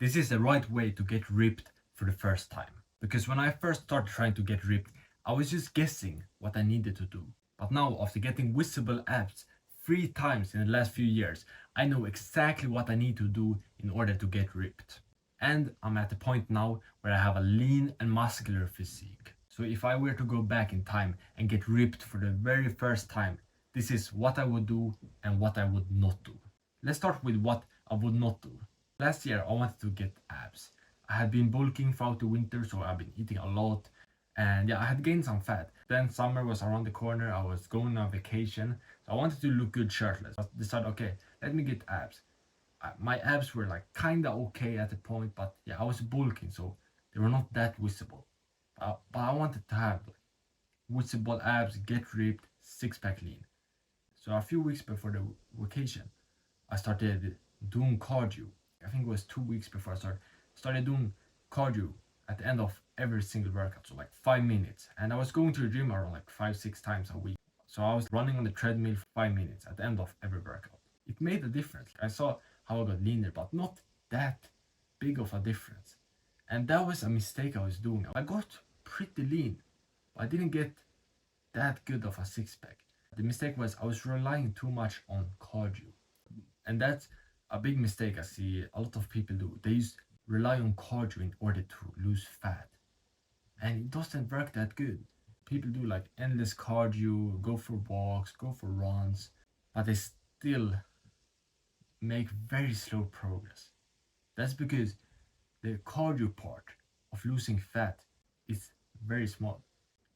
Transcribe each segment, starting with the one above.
This is the right way to get ripped for the first time. Because when I first started trying to get ripped, I was just guessing what I needed to do. But now, after getting visible abs 3 times in the last few years, I know exactly what I need to do in order to get ripped. And I'm at the point now where I have a lean and muscular physique. So if I were to go back in time and get ripped for the very first time, this is what I would do and what I would not do. Let's start with what I would not do. Last year I wanted to get abs. I had been bulking throughout the winter, so I've been eating a lot. And yeah, I had gained some fat. Then summer was around the corner, I was going on vacation, so I wanted to look good shirtless. I decided, okay, let me get abs. My abs were like kinda okay at the point, but yeah, I was bulking, so they were not that visible. But I wanted to have visible abs, get ripped, six pack lean. So a few weeks before the vacation, I started doing cardio. I think it was 2 weeks before I started doing cardio at the end of every single workout, so like 5 minutes. And I was going to the gym around like 5, 6 times a week. So I was running on the treadmill for 5 minutes at the end of every workout. It made a difference. I saw how I got leaner, but not that big of a difference. And that was a mistake I was doing. I got pretty lean, but I didn't get that good of a six pack. The mistake was I was relying too much on cardio. And that's a big mistake I see a lot of people do. They rely on cardio in order to lose fat. And it doesn't work that good. People do like endless cardio, go for walks, go for runs, but they still make very slow progress. That's because the cardio part of losing fat is very small.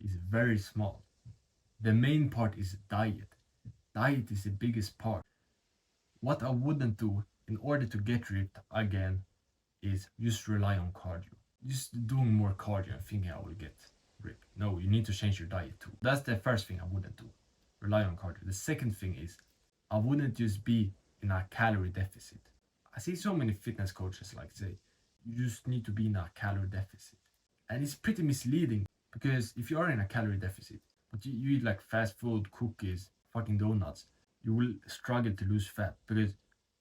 Is very small. The main part is diet. Diet is the biggest part. What I wouldn't do in order to get ripped again is just rely on cardio. Just doing more cardio and thinking I will get ripped. No, you need to change your diet too. That's the first thing I wouldn't do. Rely on cardio. The second thing is I wouldn't just be in a calorie deficit. I see so many fitness coaches like say you just need to be in a calorie deficit. And it's pretty misleading because if you are in a calorie deficit, but you eat like fast food, cookies, fucking donuts, you will struggle to lose fat because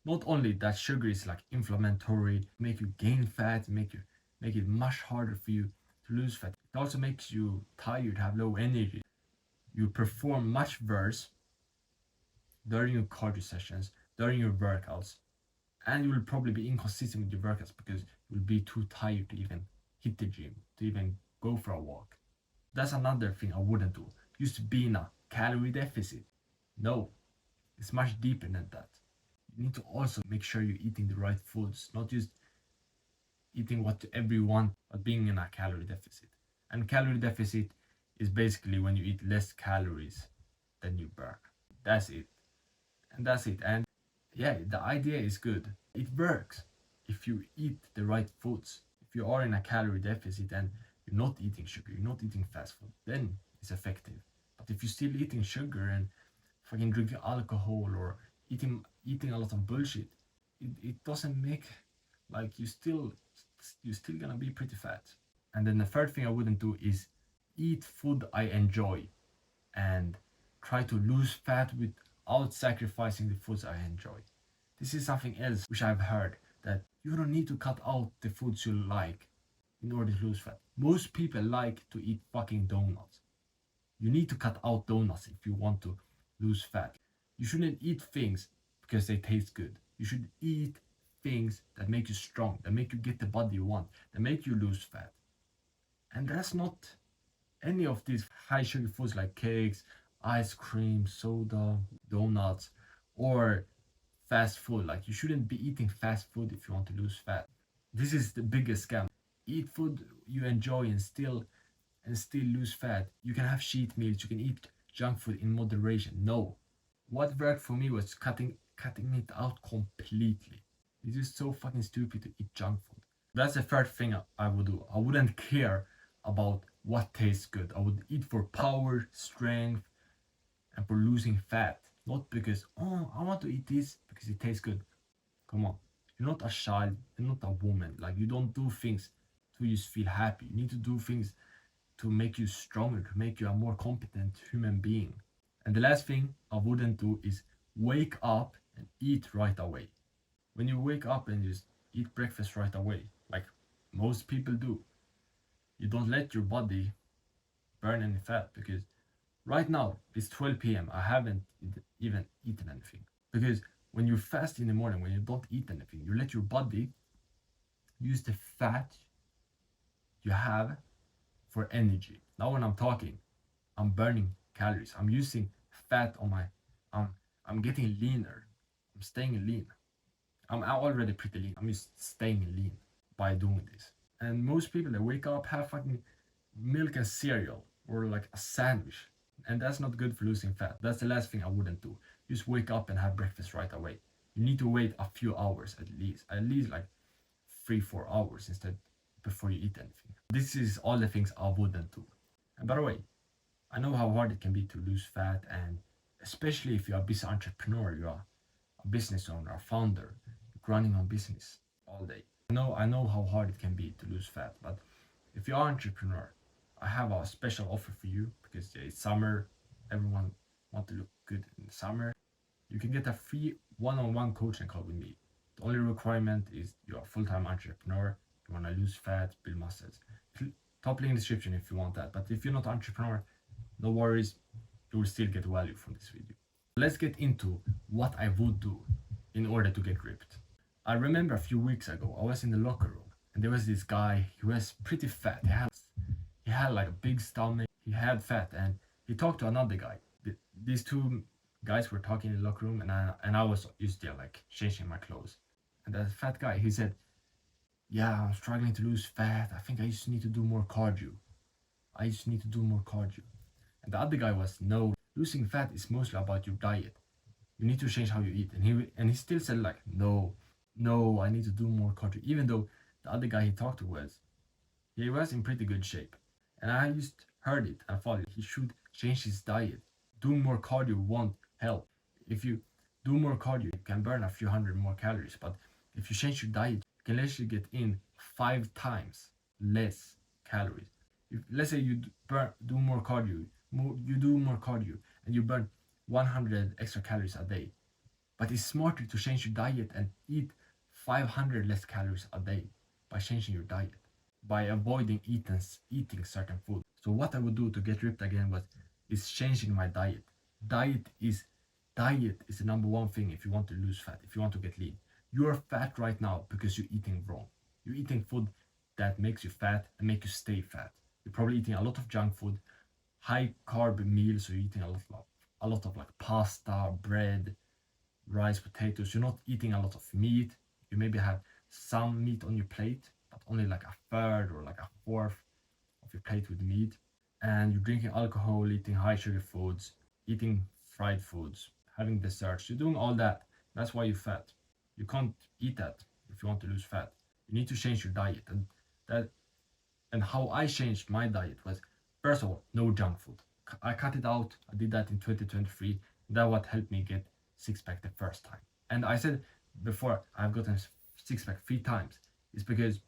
not only that sugar is like inflammatory, make you gain fat, make it much harder for you to lose fat. It also makes you tired, have low energy. You perform much worse during your cardio sessions, during your workouts, and you will probably be inconsistent with your workouts because you'll be too tired to even hit the gym, to even go for a walk. That's another thing I wouldn't do. Just be in a calorie deficit. No, it's much deeper than that. You need to also make sure you're eating the right foods, not just eating what everyone, but being in a calorie deficit. And calorie deficit is basically when you eat less calories than you burn. That's it. And that's it. And yeah, the idea is good. It works if you eat the right foods. If you are in a calorie deficit and you're not eating sugar, you're not eating fast food, then it's effective. But if you're still eating sugar and fucking drinking alcohol or eating a lot of bullshit, it doesn't make like you're still gonna be pretty fat. And then the third thing I wouldn't do is eat food I enjoy and try to lose fat without sacrificing the foods I enjoy. This is something else which I've heard that you don't need to cut out the foods you like in order to lose fat. Most people like to eat fucking donuts. You need to cut out donuts if you want to lose fat. You shouldn't eat things because they taste good. You should eat things that make you strong, that make you get the body you want, that make you lose fat. And that's not any of these high sugar foods like cakes, ice cream, soda, donuts, or fast food. Like you shouldn't be eating fast food if you want to lose fat. This is the biggest scam. Eat food you enjoy and still lose fat. You can have cheat meals, you can eat junk food in moderation. No. What worked for me was cutting it out completely. It's just so fucking stupid to eat junk food. That's the third thing I would do. I wouldn't care about what tastes good. I would eat for power, strength, and for losing fat. Not because, oh, I want to eat this because it tastes good. Come on. You're not a child, you're not a woman. Like, you don't do things to just feel happy. You need to do things to make you stronger, to make you a more competent human being. And the last thing I wouldn't do is wake up and eat right away. When you wake up and just eat breakfast right away, like most people do. You don't let your body burn any fat because right now it's 12 p.m. I haven't even eaten anything. Because when you fast in the morning, when you don't eat anything, you let your body use the fat you have for energy. Now when I'm talking, I'm burning calories. I'm using fat on my um I'm getting leaner. I'm staying lean. I'm already pretty lean. I'm just staying lean by doing this. And most people they wake up, have fucking milk and cereal or like a sandwich. And that's not good for losing fat. That's the last thing I wouldn't do. Just wake up and have breakfast right away. You need to wait a few hours at least like 3-4 hours instead before you eat anything. This is all the things I wouldn't do. And by the way, I know how hard it can be to lose fat, and especially if you're a busy entrepreneur, you're a business owner, a founder, running on business all day. I know how hard it can be to lose fat, but if you're an entrepreneur, I have a special offer for you because it's summer. Everyone want to look good in the summer. You can get a free one-on-one coaching call with me. The only requirement is you're a full-time entrepreneur. You want to lose fat, build muscles. Top link in the description if you want that. But if you're not an entrepreneur, no worries, you will still get value from this video. Let's get into what I would do in order to get ripped. I remember a few weeks ago, I was in the locker room and there was this guy, he was pretty fat. He had like a big stomach, he had fat, and he talked to another guy. These two guys were talking in the locker room, and I was used there like changing my clothes. And that fat guy, he said, yeah, I'm struggling to lose fat. I think I just need to do more cardio. I just need to do more cardio. And the other guy was, no, losing fat is mostly about your diet. You need to change how you eat. And he still said like, no, I need to do more cardio. Even though the other guy he talked to he was in pretty good shape. And I just heard it and thought he should change his diet. Doing more cardio won't help. If you do more cardio, you can burn a few hundred more calories. But if you change your diet, you can actually get in 5 times less calories. If, let's say you do more cardio, and you burn 100 extra calories a day. But it's smarter to change your diet and eat 500 less calories a day by changing your diet, by avoiding eating certain food. So what I would do to get ripped again is changing my diet. Diet is the number one thing if you want to lose fat, if you want to get lean. You're fat right now because you're eating wrong. You're eating food that makes you fat and make you stay fat. You're probably eating a lot of junk food, high carb meals, so you're eating a lot of like pasta, bread, rice, potatoes. You're not eating a lot of meat. You maybe have some meat on your plate, but only like a third or like a fourth of your plate with meat. And you're drinking alcohol, eating high sugar foods, eating fried foods, having desserts. You're doing all that. That's why you're fat. You can't eat that if you want to lose fat. You need to change your diet. And how I changed my diet was, first of all, no junk food. I cut it out. I did that in 2023. That what helped me get six-pack the first time. And I said before, I've gotten six-pack 3 times. It's because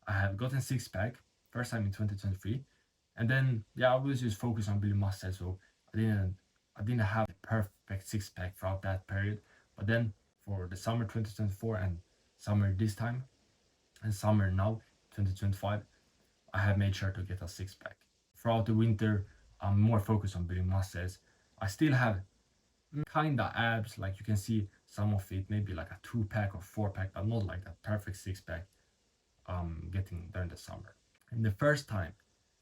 I have gotten six-pack first time in 2023, and then I was just focused on building muscle, so I didn't have the perfect six-pack throughout that period. But then for the summer 2024 and summer this time and summer now 2025, I have made sure to get a six-pack. Throughout the winter, I'm more focused on building muscles. I still have kinda abs, like you can see some of it, maybe like a 2-pack or 4-pack, but not like that perfect six-pack getting during the summer. And the first time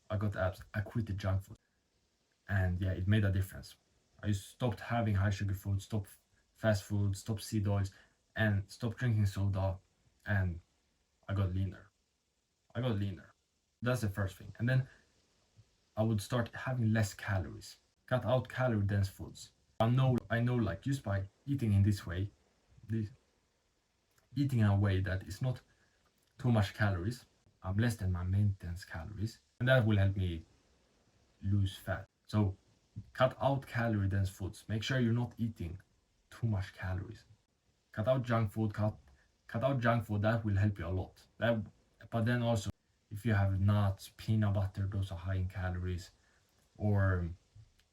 I got abs, I quit the junk food, and it made a difference. I stopped having high sugar food, stopped fast food, stopped seed oils, and stopped drinking soda, and I got leaner. That's the first thing. And then I would start having less calories, cut out calorie dense foods. I know like just by eating in this way, eating in a way that is not too much calories, I'm less than my maintenance calories, and that will help me lose fat. So cut out calorie dense foods. Make sure you're not eating too much calories. Cut out junk food, that will help you a lot. But then also, if you have nuts, peanut butter, those are high in calories, or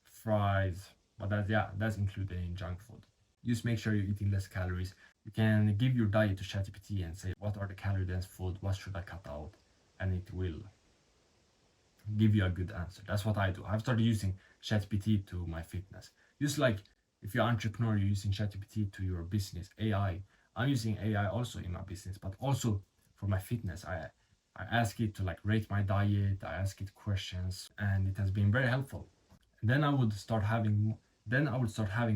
fries, but that's included in junk food. Just make sure you're eating less calories. You can give your diet to ChatGPT and say, what are the calorie dense food? What should I cut out? And it will give you a good answer. That's what I do. I've started using ChatGPT to my fitness. Just like if you're an entrepreneur, you're using ChatGPT to your business, AI. I'm using AI also in my business, but also for my fitness. I ask it to like rate my diet, I ask it questions, and it has been very helpful. Then I would start having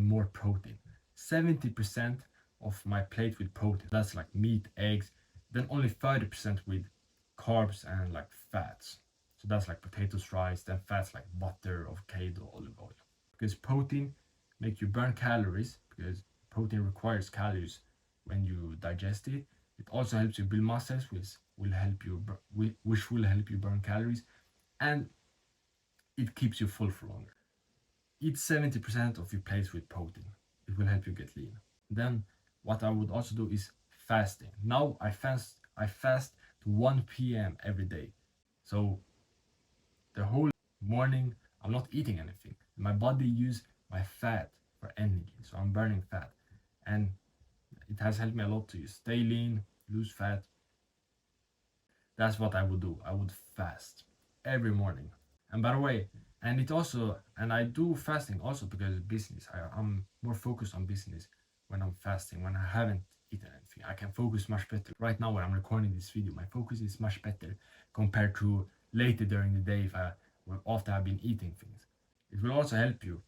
more protein. 70% of my plate with protein. That's like meat, eggs, then only 30% with carbs and like fats. So that's like potatoes, rice, then fats like butter, avocado, olive oil. Because protein make you burn calories, because protein requires calories when you digest it. It also helps you build muscles, which will help you burn calories, and it keeps you full for longer. Eat 70% of your plate with protein. It will help you get lean. Then what I would also do is fasting. Now I fast to 1 p.m. every day. So the whole morning I'm not eating anything. My body use my fat for energy. So I'm burning fat. And it has helped me a lot to stay lean, lose fat. That's what I would do. I would fast every morning. And by the way, and I do fasting also because business. I'm more focused on business when I'm fasting, when I haven't eaten anything. I can focus much better. Right now when I'm recording this video, my focus is much better compared to later during the day after I've been eating things. It will also help you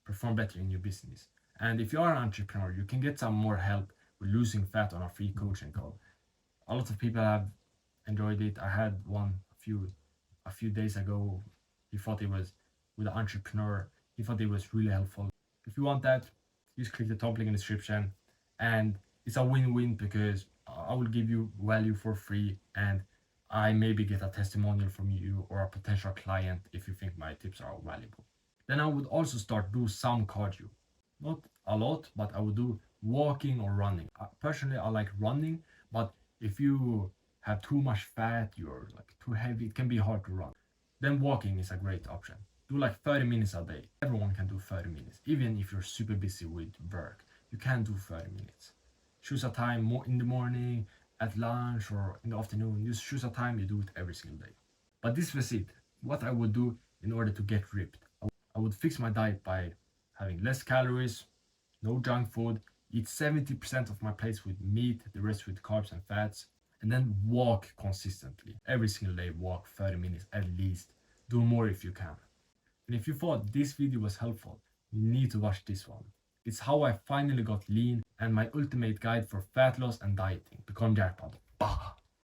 perform better in your business. And if you are an entrepreneur, you can get some more help with losing fat on a free coaching call. A lot of people have enjoyed it. I had one a few days ago. He thought it was with an entrepreneur. He thought it was really helpful. If you want that, just click the top link in the description, and it's a win-win because I will give you value for free, and I maybe get a testimonial from you or a potential client if you think my tips are valuable. Then I would also start do some cardio, not a lot, but I would do walking or running. Personally, I like running, but if you have too much fat, you're like too heavy, it can be hard to run. Then walking is a great option. Do like 30 minutes a day. Everyone can do 30 minutes. Even if you're super busy with work, you can do 30 minutes. Choose a time more in the morning, at lunch, or in the afternoon. Just choose a time, you do it every single day. But this was it. What I would do in order to get ripped. I would fix my diet by having less calories, no junk food, eat 70% of my plates with meat, the rest with carbs and fats, and then walk consistently. Every single day, walk 30 minutes at least. Do more if you can. And if you thought this video was helpful, you need to watch this one. It's how I finally got lean and my ultimate guide for fat loss and dieting. Become Jackpot. Bah!